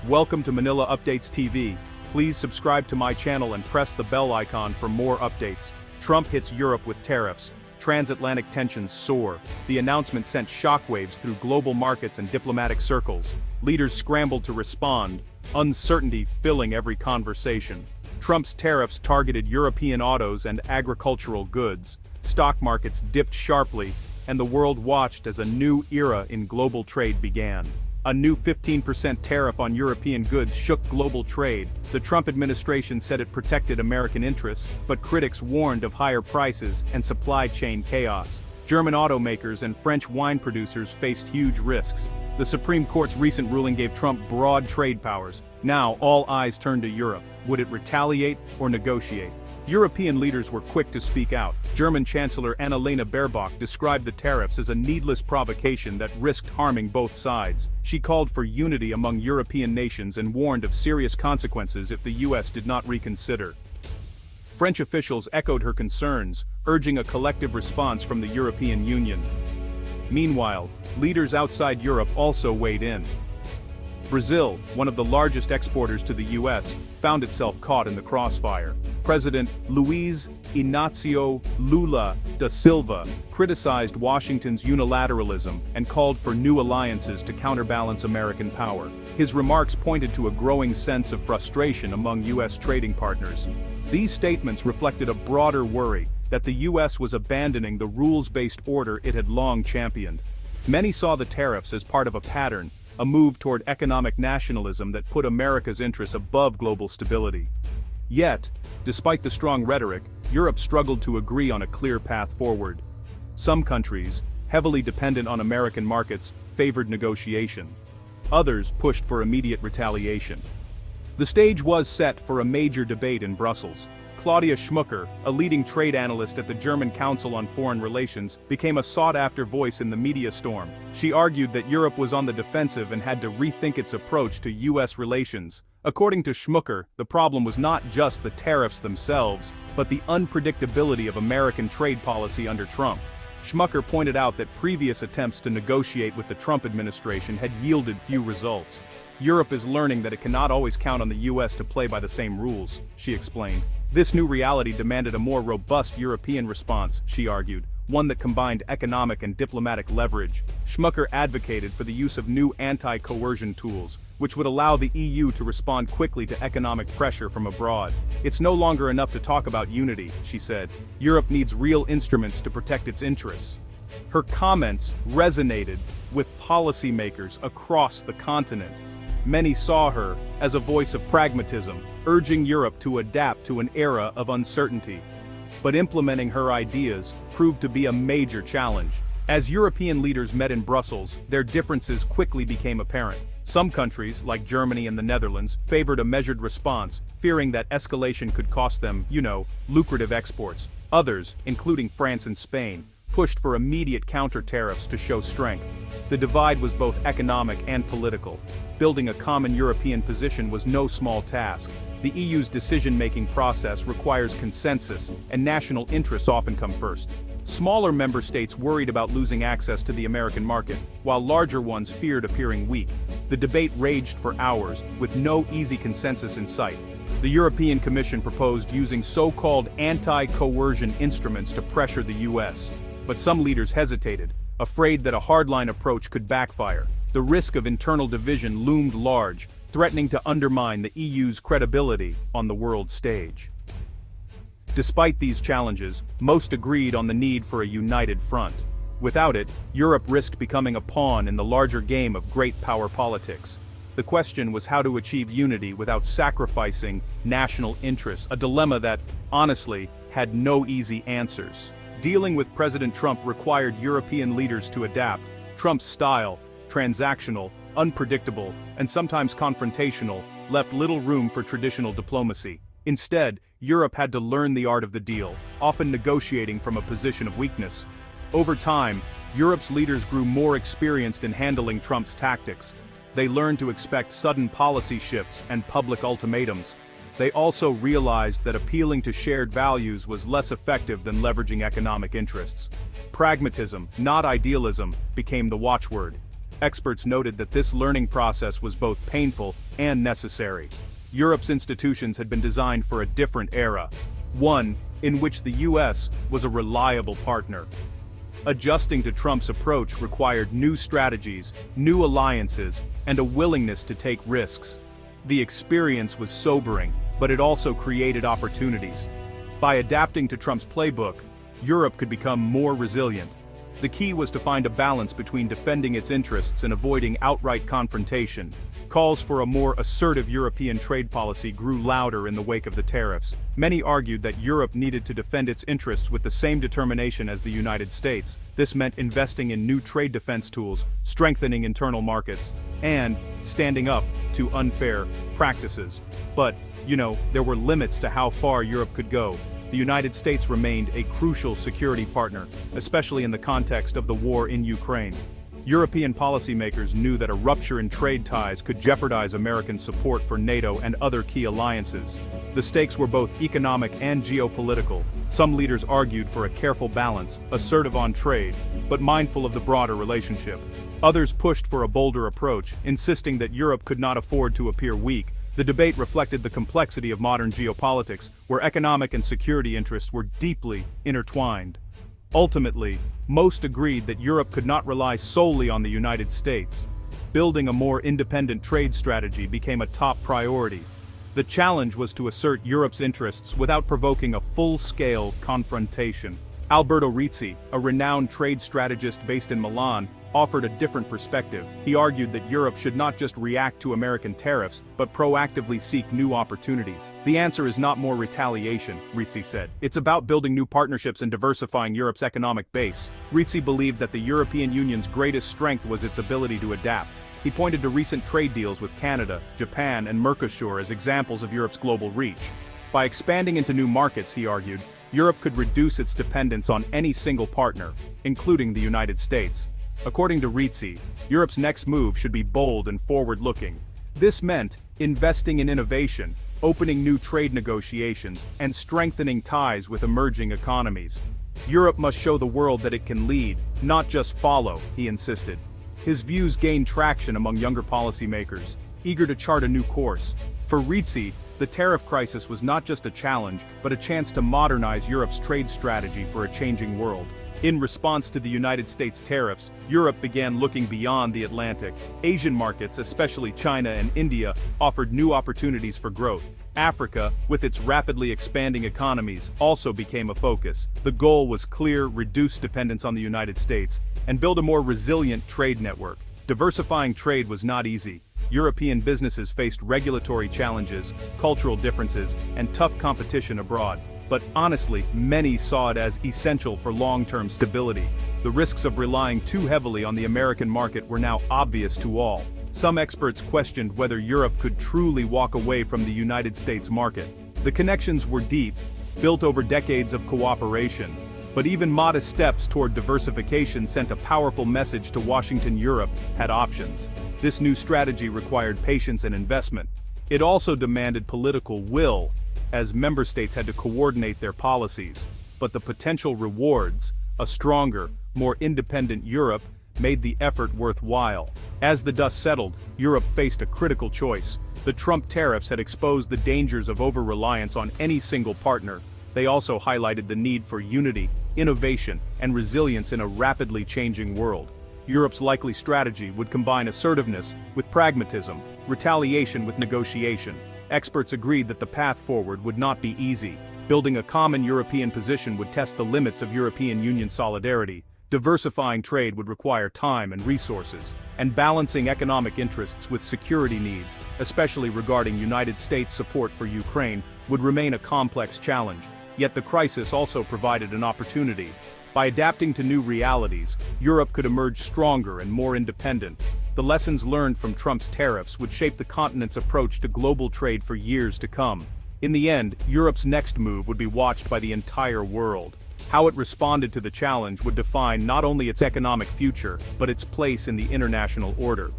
Welcome to Manila Updates TV. Please subscribe to my channel and press the bell icon for more updates. Trump hits Europe with tariffs. Transatlantic tensions soar. The announcement sent shockwaves through global markets and diplomatic circles. Leaders scrambled to respond, uncertainty filling every conversation. Trump's tariffs targeted European autos and agricultural goods. Stock markets dipped sharply, and the world watched as a new era in global trade began. A new 15% tariff on European goods shook global trade. The Trump administration said it protected American interests, but critics warned of higher prices and supply chain chaos. German automakers and French wine producers faced huge risks. The Supreme Court's recent ruling gave Trump broad trade powers. Now, all eyes turn to Europe. Would it retaliate or negotiate? European leaders were quick to speak out. German Chancellor Annalena Baerbock described the tariffs as a needless provocation that risked harming both sides. She called for unity among European nations and warned of serious consequences if the US did not reconsider. French officials echoed her concerns, urging a collective response from the European Union. Meanwhile, leaders outside Europe also weighed in. Brazil, one of the largest exporters to the US, found itself caught in the crossfire. President Luiz Inácio Lula da Silva criticized Washington's unilateralism and called for new alliances to counterbalance American power. His remarks pointed to a growing sense of frustration among US trading partners. These statements reflected a broader worry that the US was abandoning the rules-based order it had long championed. Many saw the tariffs as part of a pattern, a move toward economic nationalism that put America's interests above global stability. Yet, despite the strong rhetoric, Europe struggled to agree on a clear path forward. Some countries, heavily dependent on American markets, favored negotiation. Others pushed for immediate retaliation. The stage was set for a major debate in Brussels. Claudia Schmucker, a leading trade analyst at the German Council on Foreign Relations, became a sought-after voice in the media storm. She argued that Europe was on the defensive and had to rethink its approach to US relations. According to Schmucker, the problem was not just the tariffs themselves, but the unpredictability of American trade policy under Trump. Schmucker pointed out that previous attempts to negotiate with the Trump administration had yielded few results. Europe is learning that it cannot always count on the US to play by the same rules, she explained. This new reality demanded a more robust European response, she argued, one that combined economic and diplomatic leverage. Schmucker advocated for the use of new anti-coercion tools, which would allow the EU to respond quickly to economic pressure from abroad. It's no longer enough to talk about unity, she said. Europe needs real instruments to protect its interests. Her comments resonated with policymakers across the continent. Many saw her as a voice of pragmatism, urging Europe to adapt to an era of uncertainty. But implementing her ideas proved to be a major challenge. As European leaders met in Brussels, their differences quickly became apparent. Some countries, like Germany and the Netherlands, favored a measured response, fearing that escalation could cost them, lucrative exports. Others, including France and Spain, pushed for immediate counter-tariffs to show strength. The divide was both economic and political. Building a common European position was no small task. The EU's decision-making process requires consensus, and national interests often come first. Smaller member states worried about losing access to the American market, while larger ones feared appearing weak. The debate raged for hours, with no easy consensus in sight. The European Commission proposed using so-called anti-coercion instruments to pressure the US. But some leaders hesitated, afraid that a hardline approach could backfire. The risk of internal division loomed large, threatening to undermine the EU's credibility on the world stage. Despite these challenges, most agreed on the need for a united front. Without it, Europe risked becoming a pawn in the larger game of great power politics. The question was how to achieve unity without sacrificing national interests, a dilemma that, honestly, had no easy answers. Dealing with President Trump required European leaders to adapt. Trump's style, transactional, unpredictable, and sometimes confrontational, left little room for traditional diplomacy. Instead, Europe had to learn the art of the deal, often negotiating from a position of weakness. Over time, Europe's leaders grew more experienced in handling Trump's tactics. They learned to expect sudden policy shifts and public ultimatums. They also realized that appealing to shared values was less effective than leveraging economic interests. Pragmatism, not idealism, became the watchword. Experts noted that this learning process was both painful and necessary. Europe's institutions had been designed for a different era, one in which the US was a reliable partner. Adjusting to Trump's approach required new strategies, new alliances, and a willingness to take risks. The experience was sobering, but it also created opportunities. By adapting to Trump's playbook, Europe could become more resilient. The key was to find a balance between defending its interests and avoiding outright confrontation. Calls for a more assertive European trade policy grew louder in the wake of the tariffs. Many argued that Europe needed to defend its interests with the same determination as the United States. This meant investing in new trade defense tools, strengthening internal markets, and standing up to unfair practices. But, there were limits to how far Europe could go. The United States remained a crucial security partner, especially in the context of the war in Ukraine. European policymakers knew that a rupture in trade ties could jeopardize American support for NATO and other key alliances. The stakes were both economic and geopolitical. Some leaders argued for a careful balance, assertive on trade, but mindful of the broader relationship. Others pushed for a bolder approach, insisting that Europe could not afford to appear weak. The debate reflected the complexity of modern geopolitics, where economic and security interests were deeply intertwined. Ultimately, most agreed that Europe could not rely solely on the United States. Building a more independent trade strategy became a top priority. The challenge was to assert Europe's interests without provoking a full-scale confrontation. Alberto Rizzi, a renowned trade strategist based in Milan, offered a different perspective. He argued that Europe should not just react to American tariffs, but proactively seek new opportunities. The answer is not more retaliation, Rizzi said. It's about building new partnerships and diversifying Europe's economic base. Rizzi believed that the European Union's greatest strength was its ability to adapt. He pointed to recent trade deals with Canada, Japan, and Mercosur as examples of Europe's global reach. By expanding into new markets, he argued, Europe could reduce its dependence on any single partner, including the United States. According to Rizzi, Europe's next move should be bold and forward-looking. This meant investing in innovation, opening new trade negotiations, and strengthening ties with emerging economies. Europe must show the world that it can lead, not just follow, he insisted. His views gained traction among younger policymakers, eager to chart a new course. For Rizzi, the tariff crisis was not just a challenge, but a chance to modernize Europe's trade strategy for a changing world. In response to the United States tariffs, Europe began looking beyond the Atlantic. Asian markets, especially China and India, offered new opportunities for growth. Africa, with its rapidly expanding economies, also became a focus. The goal was clear: reduce dependence on the United States, and build a more resilient trade network. Diversifying trade was not easy. European businesses faced regulatory challenges, cultural differences, and tough competition abroad. But honestly, many saw it as essential for long-term stability. The risks of relying too heavily on the American market were now obvious to all. Some experts questioned whether Europe could truly walk away from the United States market. The connections were deep, built over decades of cooperation. But even modest steps toward diversification sent a powerful message to Washington. Europe had options. This new strategy required patience and investment. It also demanded political will, as member states had to coordinate their policies. But the potential rewards, a stronger, more independent Europe, made the effort worthwhile. As the dust settled, Europe faced a critical choice. The Trump tariffs had exposed the dangers of over-reliance on any single partner. They also highlighted the need for unity, innovation, and resilience in a rapidly changing world. Europe's likely strategy would combine assertiveness with pragmatism, retaliation with negotiation. Experts agreed that the path forward would not be easy. Building a common European position would test the limits of European Union solidarity. Diversifying trade would require time and resources, and balancing economic interests with security needs, especially regarding United States support for Ukraine, would remain a complex challenge. Yet the crisis also provided an opportunity. By adapting to new realities, Europe could emerge stronger and more independent. The lessons learned from Trump's tariffs would shape the continent's approach to global trade for years to come. In the end, Europe's next move would be watched by the entire world. How it responded to the challenge would define not only its economic future, but its place in the international order.